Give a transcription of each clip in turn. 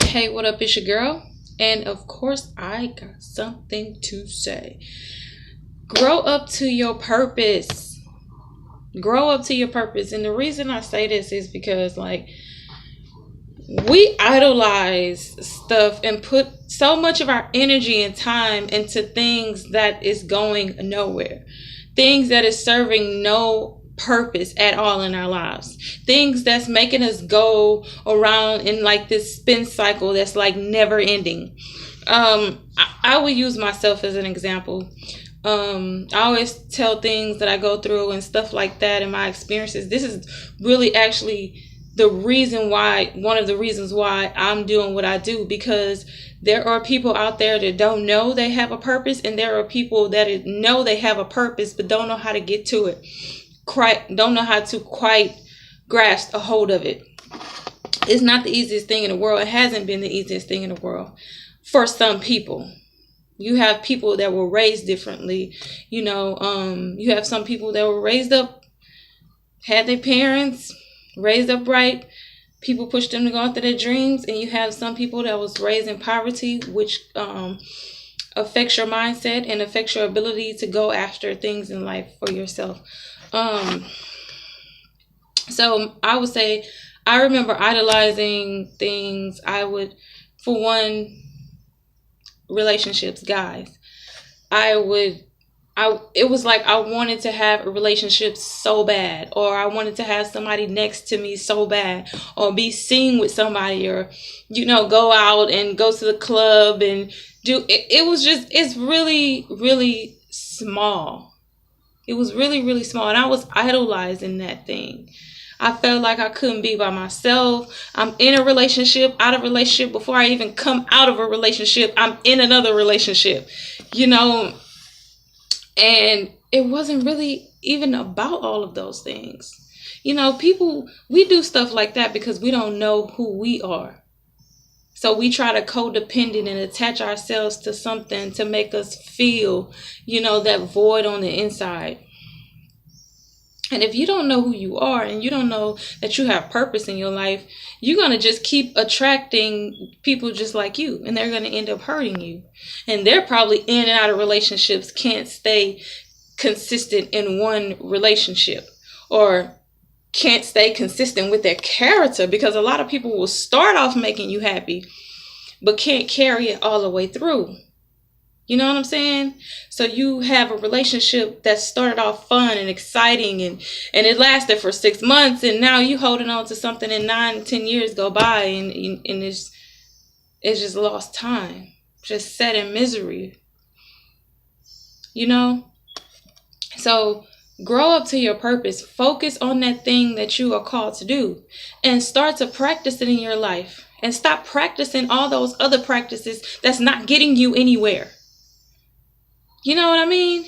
Hey, what up? It's your girl. And of course, I got something to say. Grow up to your purpose. Grow up to your purpose. And the reason I say this is because, we idolize stuff and put so much of our energy and time into things that is going nowhere, things that is serving no purpose at all in our lives, things that's making us go around in like this spin cycle that's like never ending. I will use myself as an example. I always tell things that I go through and stuff like that and my experiences. This is really actually one of the reasons why I'm doing what I do, because there are people out there that don't know they have a purpose, and there are people that know they have a purpose but don't know how to get to it, don't know how to quite grasp a hold of it. It's not the easiest thing in the world. It hasn't been the easiest thing in the world for some people. You have people that were raised differently. You have some people that were raised up, had their parents raised up right. People pushed them to go after their dreams. And you have some people that was raised in poverty, which affects your mindset and affects your ability to go after things in life for yourself. So I would say I remember idolizing things. For one, relationships, guys. It was like I wanted to have a relationship so bad, or I wanted to have somebody next to me so bad, or be seen with somebody, or go out and go to the club and do it. It's really, really small. It was really, really small, and I was idolizing that thing. I felt like I couldn't be by myself. I'm in a relationship, out of a relationship. Before I even come out of a relationship, I'm in another relationship, and it wasn't really even about all of those things. People, we do stuff like that because we don't know who we are. So we try to codependent and attach ourselves to something to make us feel, that void on the inside. And if you don't know who you are and you don't know that you have purpose in your life, you're going to just keep attracting people just like you, and they're going to end up hurting you. And they're probably in and out of relationships, can't stay consistent in one relationship, or can't stay consistent with their character, because a lot of people will start off making you happy but can't carry it all the way through. You know what I'm saying? So you have a relationship that started off fun and exciting, and it lasted for 6 months, and now you holding on to something, and 9-10 years go by, and it's just lost time, just set in misery. So grow up to your purpose. Focus on that thing that you are called to do, and start to practice it in your life, and stop practicing all those other practices that's not getting you anywhere. You know what I mean?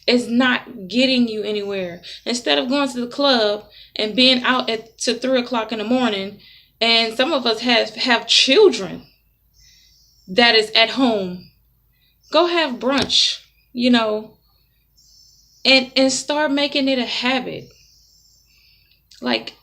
It's not getting you anywhere. Instead of going to the club and being out to 3 o'clock in the morning, and some of us have children that is at home, go have brunch, and start making it a habit. Like,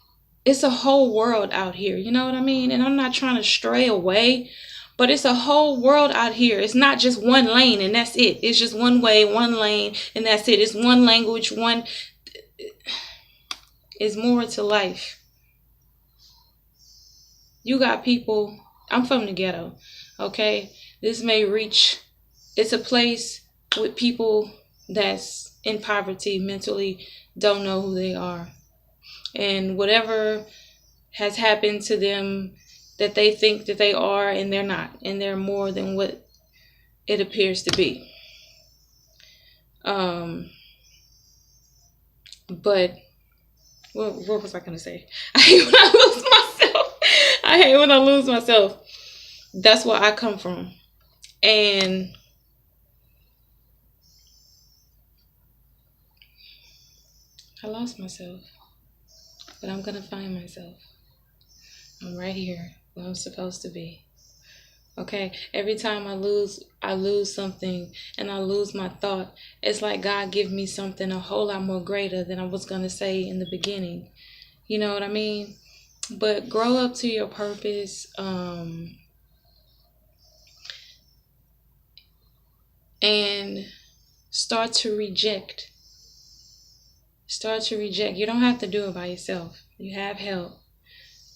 it's a whole world out here, you know what I mean? And I'm not trying to stray away, but it's a whole world out here. It's not just one lane and that's it. It's just one way, one lane, and that's it. It's one language, it's more to life. You got people, I'm from the ghetto, okay? It's a place with people that's in poverty, mentally don't know who they are. And whatever has happened to them, that they think that they are, and they're not, and they're more than what it appears to be. But what was I gonna say? I hate when I lose myself. That's where I come from, and I lost myself, but I'm gonna find myself. I'm right here where I'm supposed to be. Okay, every time I lose something, and I lose my thought, it's like God give me something a whole lot more greater than I was going to say in the beginning. You know what I mean? But grow up to your purpose. and start to reject. Start to reject. You don't have to do it by yourself. You have help.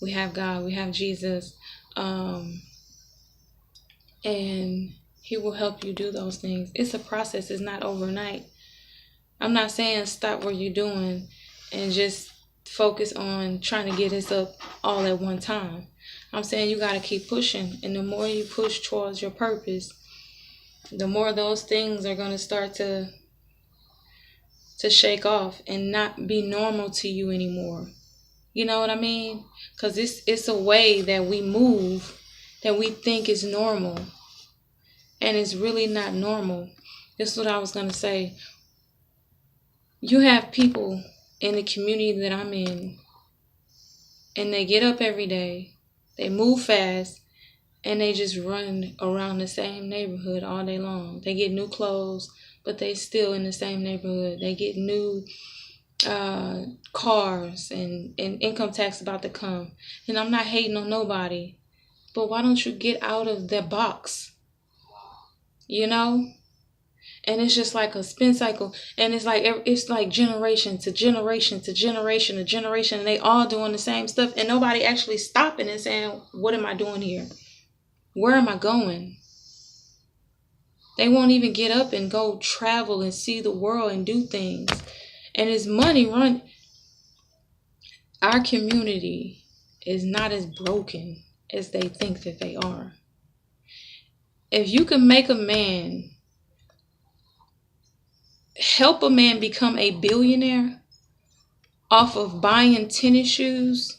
We have God. We have Jesus. And He will help you do those things. It's a process. It's not overnight. I'm not saying stop what you're doing and just focus on trying to get this up all at one time. I'm saying you got to keep pushing. And the more you push towards your purpose, the more those things are going to start to shake off and not be normal to you anymore. You know what I mean? Because it's a way that we move that we think is normal. And it's really not normal. This is what I was going to say. You have people in the community that I'm in, and they get up every day, they move fast, and they just run around the same neighborhood all day long. They get new clothes, but they still in the same neighborhood. They get new cars and income tax about to come. And I'm not hating on nobody, but why don't you get out of that box? You know? And it's just like a spin cycle. And it's like generation to generation to generation to generation. And they all doing the same stuff. And nobody actually stopping and saying, what am I doing here? Where am I going? They won't even get up and go travel and see the world and do things. And it's money run. Our community is not as broken as they think that they are. If you can make a man, help a man become a billionaire off of buying tennis shoes,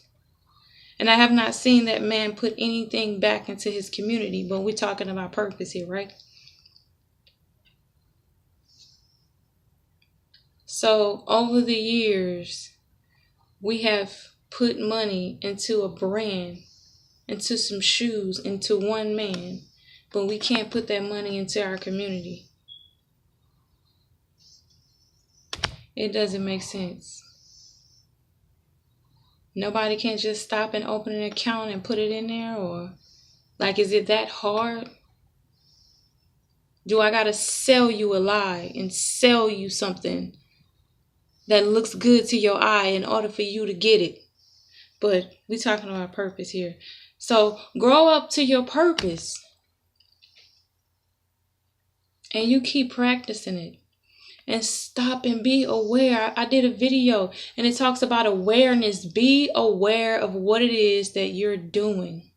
and I have not seen that man put anything back into his community, but we're talking about purpose here, right? So over the years, we have put money into a brand, into some shoes, into one man, but we can't put that money into our community. It doesn't make sense. Nobody can just stop and open an account and put it in there, or like, is it that hard? Do I gotta sell you a lie and sell you something that looks good to your eye in order for you to get it? But we're talking about purpose here. So grow up to your purpose. And you keep practicing it. And stop and be aware. I did a video and it talks about awareness. Be aware of what it is that you're doing.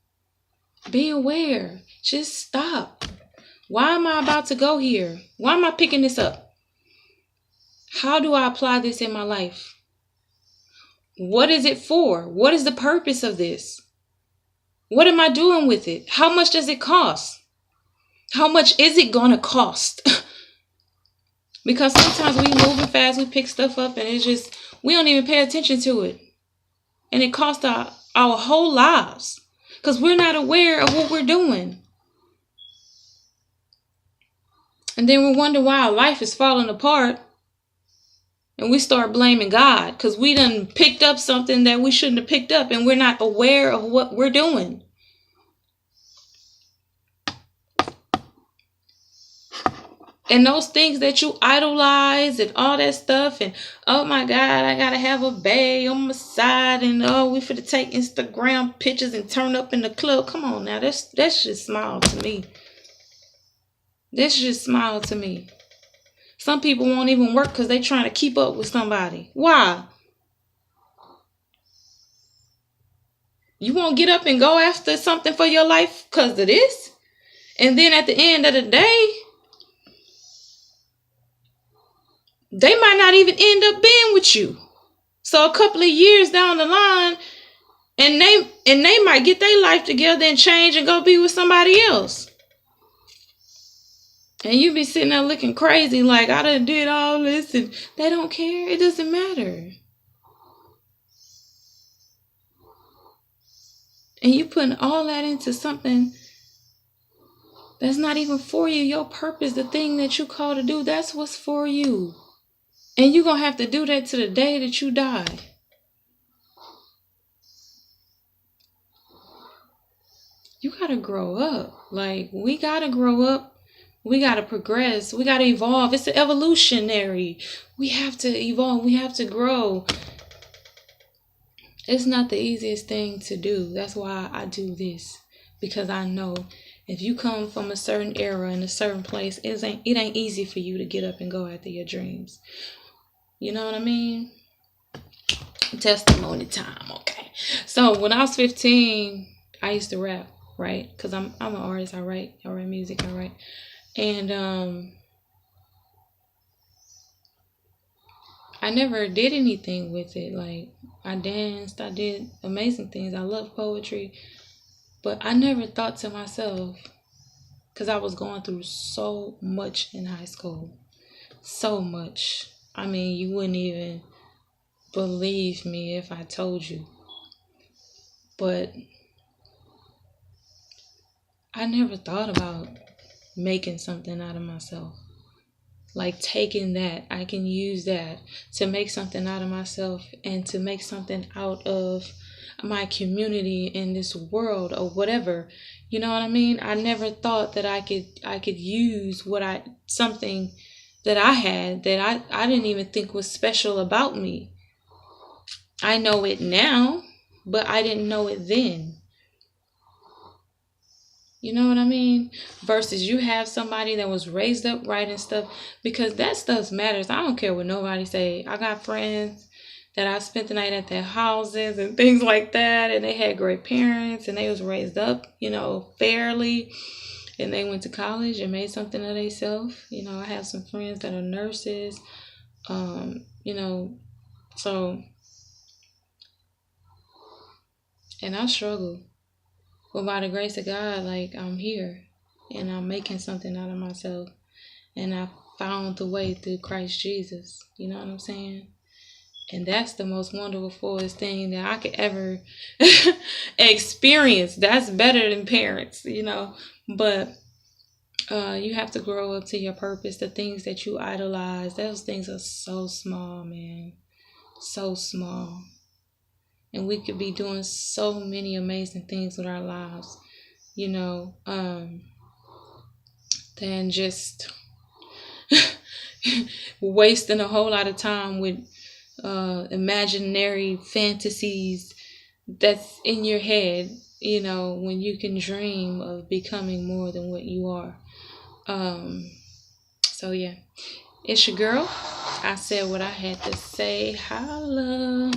Be aware. Just stop. Why am I about to go here? Why am I picking this up? How do I apply this in my life? What is it for? What is the purpose of this? What am I doing with it? How much does it cost? How much is it going to cost? Because sometimes we moving fast, we pick stuff up and it's just, we don't even pay attention to it. And it costs our whole lives because we're not aware of what we're doing. And then we wonder why our life is falling apart. And we start blaming God because we done picked up something that we shouldn't have picked up and we're not aware of what we're doing. And those things that you idolize and all that stuff, and oh my God, I gotta have a bag on my side, and oh, we finna take Instagram pictures and turn up in the club. Come on now, that's just small to me. That's just small to me. Some people won't even work because they trying to keep up with somebody. Why? You won't get up and go after something for your life because of this? And then at the end of the day, they might not even end up being with you. So a couple of years down the line, and they might get their life together and change and go be with somebody else. And you be sitting there looking crazy like, I done did all this, and they don't care. It doesn't matter. And you putting all that into something that's not even for you. Your purpose, the thing that you call to do, that's what's for you. And you're going to have to do that to the day that you die. You got to grow up. Like, we got to grow up. We got to progress. We got to evolve. It's evolutionary. We have to evolve. We have to grow. It's not the easiest thing to do. That's why I do this. Because I know if you come from a certain era in a certain place, it ain't easy for you to get up and go after your dreams. You know what I mean? Testimony time, okay. So when I was 15, I used to rap, right? Because I'm an artist. I write music, I write. And I never did anything with it. Like, I danced, I did amazing things. I love poetry. But I never thought to myself, because I was going through so much in high school. So much. I mean, you wouldn't even believe me if I told you. But I never thought about making something out of myself. Like, taking that, I can use that to make something out of myself and to make something out of my community in this world or whatever. You know what I mean? I never thought that I could use something that I had that I didn't even think was special about me. I know it now, but I didn't know it then. You know what I mean? Versus you have somebody that was raised up right and stuff, because that stuff matters. I don't care what nobody say. I got friends that I spent the night at their houses and things like that, and they had great parents and they was raised up, fairly, and they went to college and made something of themselves. I have some friends that are nurses, so, and I struggle. But by the grace of God, like, I'm here and I'm making something out of myself. And I found the way through Christ Jesus. You know what I'm saying? And that's the most wonderful, fullest thing that I could ever experience. That's better than parents, But you have to grow up to your purpose. The things that you idolize, those things are so small, man. So small. And we could be doing so many amazing things with our lives, than just wasting a whole lot of time with imaginary fantasies that's in your head, when you can dream of becoming more than what you are. So yeah, it's your girl. I said what I had to say. Holla.